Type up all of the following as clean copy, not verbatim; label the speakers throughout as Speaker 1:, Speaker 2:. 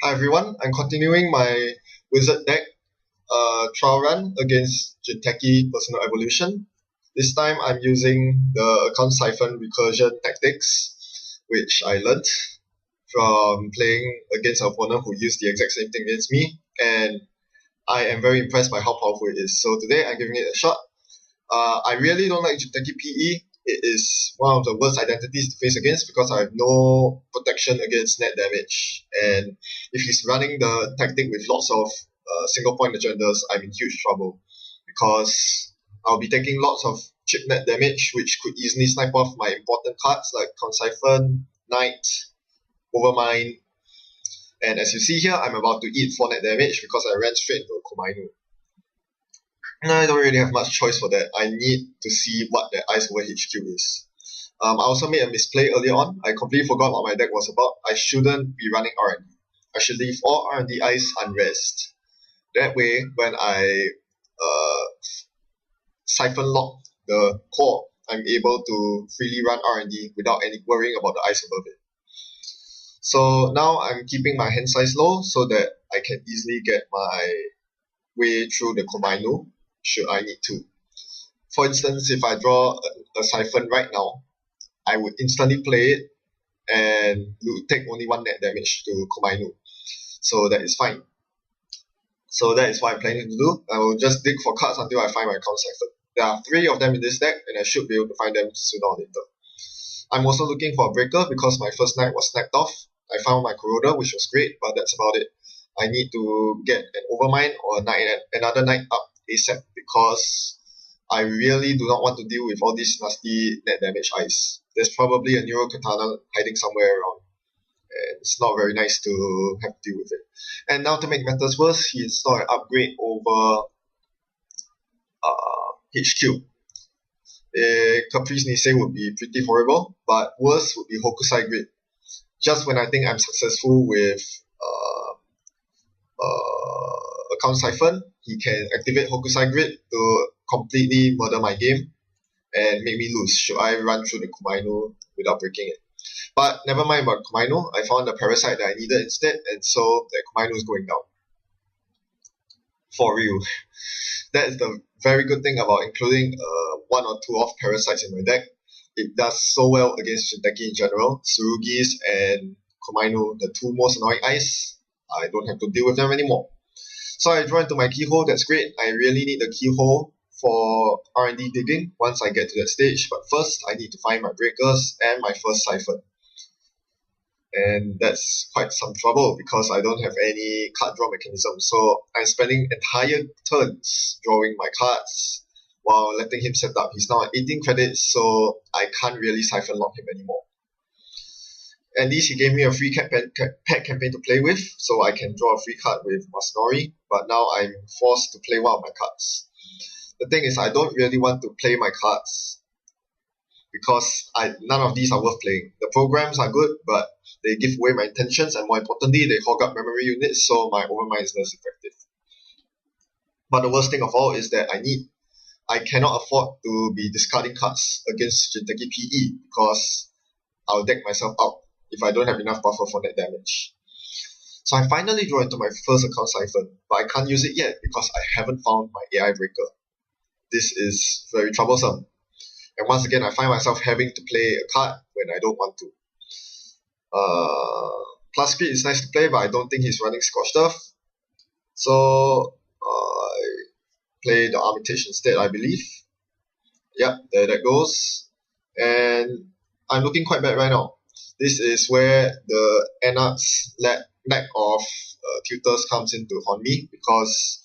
Speaker 1: Hi everyone, I'm continuing my Whizzard deck trial run against Jinteki Personal Evolution. This time I'm using the account Siphon Recursion tactics, which I learnt from playing against an opponent who used the exact same thing against me, and I am very impressed by how powerful it is. So today I'm giving it a shot. I really don't like Jinteki PE. It is one of the worst identities to face against because I have no protection against net damage. And if he's running the tactic with lots of single point agendas, I'm in huge trouble because I'll be taking lots of chip net damage, which could easily snipe off my important cards like Siphon, Knight, Overmind. And as you see here, I'm about to eat 4 net damage because I ran straight into a Komainu. I don't really have much choice for that. I need to see what the ice over HQ is. I also made a misplay earlier on. I completely forgot what my deck was about. I shouldn't be running R&D. I should leave all R&D ice unrest. That way, when I siphon lock the core, I'm able to freely run R&D without any worrying about the ice above it. So now I'm keeping my hand size low so that I can easily get my way through the Komainu should I need to. For instance, if I draw a Siphon right now, I would instantly play it and it would take only 1 net damage to Komainu. So that is fine. So that is what I'm planning to do. I will just dig for cards until I find my account Siphon. There are 3 of them in this deck and I should be able to find them sooner or later. I'm also looking for a breaker because my first knight was sniped off. I found my Corroder, which was great, but that's about it. I need to get an Overmind or another knight up ASAP because I really do not want to deal with all this nasty net damage ice. There's probably a Neuro Katana hiding somewhere around, and it's not very nice to have to deal with it. And now to make matters worse, he installed an upgrade over HQ. Caprice Nisei would be pretty horrible, but worse would be Hokusai Grid. Just when I think I'm successful with account Siphon, he can activate Hokusai Grid to completely murder my game and make me lose should I run through the Komainu without breaking it. But never mind about Komainu, I found the Parasite that I needed instead, and so the Komainu is going down. For real. That is the very good thing about including 1 or 2 off Parasites in my deck. It does so well against Jinteki in general. Tsurugis and Komainu, the 2 most annoying ice, I don't have to deal with them anymore. So I draw into my keyhole, that's great. I really need the keyhole for R&D digging once I get to that stage. But first, I need to find my breakers and my first Siphon. And that's quite some trouble because I don't have any card draw mechanism. So I'm spending entire turns drawing my cards while letting him set up. He's now at 18 credits, so I can't really Siphon lock him anymore. At least he gave me a free pet campaign to play with, so I can draw a free card with Masnori, but now I'm forced to play one of my cards. The thing is, I don't really want to play my cards because none of these are worth playing. The programs are good, but they give away my intentions, and more importantly, they hog up memory units, so my Overmind is less effective. But the worst thing of all is that I cannot afford to be discarding cards against Jinteki PE because I'll deck myself out if I don't have enough buffer for net damage. So I finally draw into my first account Siphon, but I can't use it yet because I haven't found my AI breaker. This is very troublesome. And once again, I find myself having to play a card when I don't want to. Plascretes is nice to play, but I don't think he's running Scorched Earth. So I play the Armitage instead, I believe. Yep, there that goes. And I'm looking quite bad right now. This is where the Anarch's lack of tutors comes in to haunt me because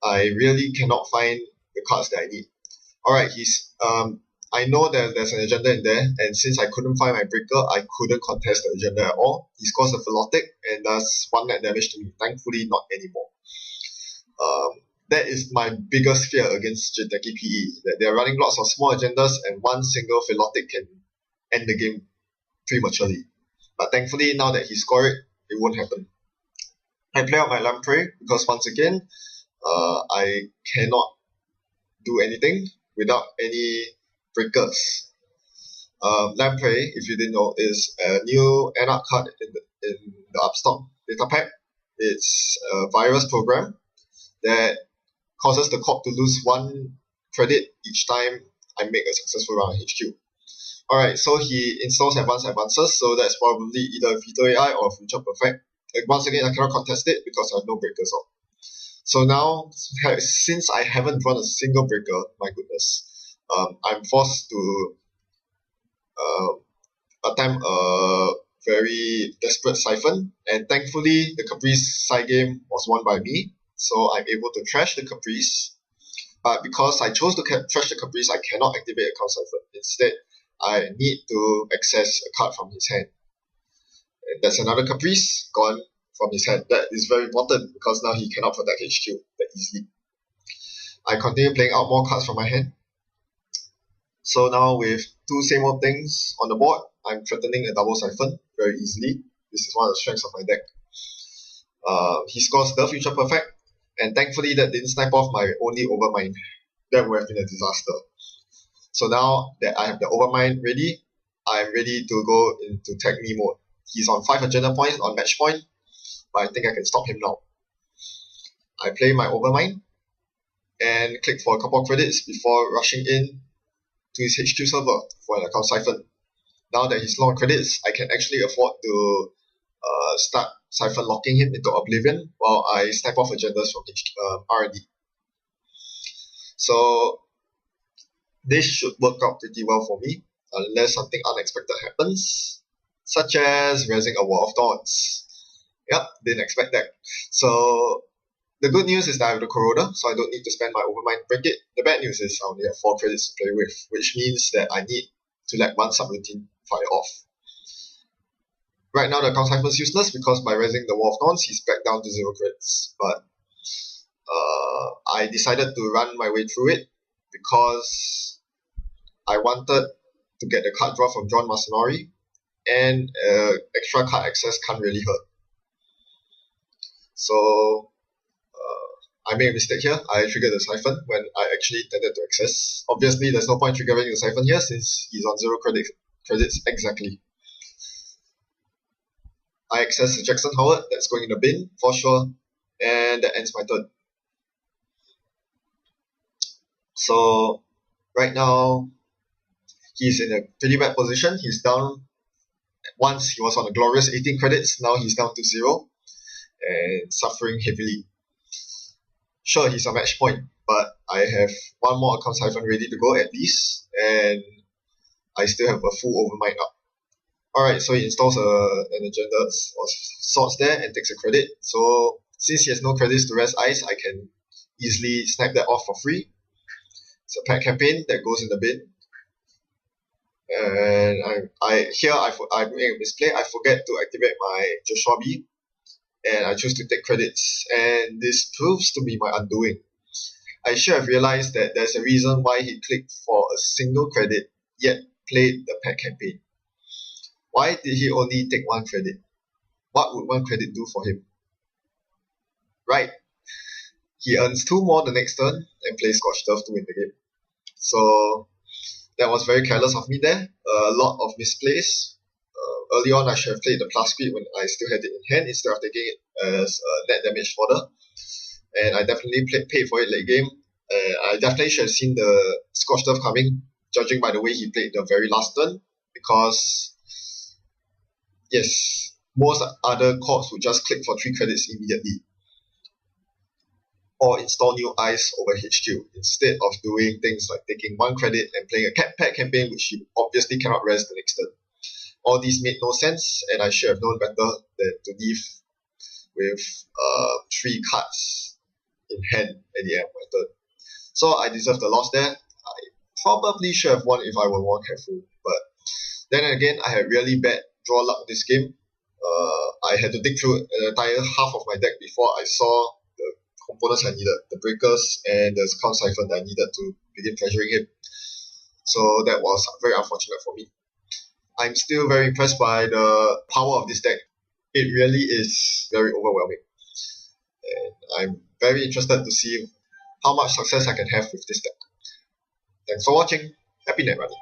Speaker 1: I really cannot find the cards that I need. Alright, I know that there's an agenda in there, and since I couldn't find my breaker, I couldn't contest the agenda at all. He scores a Philotic and does 1 net damage to me. Thankfully, not anymore. That is my biggest fear against Jinteki PE, that they're running lots of small agendas and one single Philotic can end the game prematurely. But thankfully, now that he scored it, it won't happen. I play out my Lamprey because once again, I cannot do anything without any breakers. Lamprey, if you didn't know, is a new Anarch card in the Upstalk. data pack. It's a virus program that causes the Corp to lose 1 credit each time I make a successful run on HQ. Alright, so he installs advances, so that's probably either Veto AI or Future Perfect. Once again, I cannot contest it because I have no breakers on. So now, since I haven't drawn a single breaker, my goodness, I'm forced to attempt a very desperate Siphon, and thankfully the Caprice side game was won by me, so I'm able to trash the Caprice. But because I chose to trash the Caprice, I cannot activate a Count Siphon. Instead, I need to access a card from his hand. And that's another Caprice gone from his hand. That is very important because now he cannot protect HQ that easily. I continue playing out more cards from my hand. So now with 2 same old things on the board, I'm threatening a double Siphon very easily. This is one of the strengths of my deck. He scores the Future Perfect, and thankfully that didn't snipe off my only Overmind. That would have been a disaster. So now that I have the Overmind ready, I'm ready to go into Tag Me mode. He's on 5 agenda points on match point, but I think I can stop him now. I play my Overmind and click for a couple of credits before rushing in to his HQ server for an account Siphon. Now that he's low on credits, I can actually afford to start Siphon locking him into Oblivion while I snipe off agendas from R&D. So this should work out pretty well for me, unless something unexpected happens, such as raising a Wall of Thorns. Yep, didn't expect that. So the good news is that I have the Corroder, so I don't need to spend my Overmind break it. The bad news is I only have 4 credits to play with, which means that I need to let one subroutine fire off. Right now the account Siphon is useless because by raising the Wall of Thorns, he's back down to 0 credits. But I decided to run my way through it because I wanted to get the card draw from John Masanori, and extra card access can't really hurt. So I made a mistake here. I triggered the Siphon when I actually intended to access. Obviously, there's no point triggering the Siphon here since he's on 0 credits exactly. I access the Jackson Howard, that's going in the bin for sure, and that ends my turn. So right now, he's in a pretty bad position. He's down. Once he was on a glorious 18 credits, now he's down to 0 and suffering heavily. Sure, he's a match point, but I have one more account Siphon ready to go at least, and I still have a full Overmind up. Alright, so he installs an agenda or sorts there and takes a credit. So since he has no credits to rest ice, I can easily snipe that off for free. It's a pack campaign that goes in the bin. And I make a misplay. I forget to activate my Joshua B, and I choose to take credits, and this proves to be my undoing. I should have realized that there's a reason why he clicked for a single credit, yet played the pack campaign. Why did he only take 1 credit? What would 1 credit do for him? Right, he earns 2 more the next turn and plays Scorched Earth to win the game. So that was very careless of me there. A lot of misplays. Early on, I should have played the Plascretes when I still had it in hand instead of taking it as a net damage fodder. And I definitely paid for it late game. I definitely should have seen the Scorched Earth coming, judging by the way he played the very last turn. Because, yes, most other Corps would just click for 3 credits immediately. Or install new ice over HQ, instead of doing things like taking 1 credit and playing a pack campaign which you obviously cannot rest the next turn. All these made no sense, and I should have known better than to leave with 3 cards in hand at the end of my turn. So I deserved the loss there. I probably should have won if I were more careful, but then again, I had really bad draw luck this game. I had to dig through an entire half of my deck before I saw the components I needed, the breakers and the Count Siphon that I needed to begin pressuring him. So that was very unfortunate for me. I'm still very impressed by the power of this deck. It really is very overwhelming. And I'm very interested to see how much success I can have with this deck. Thanks for watching. Happy net running.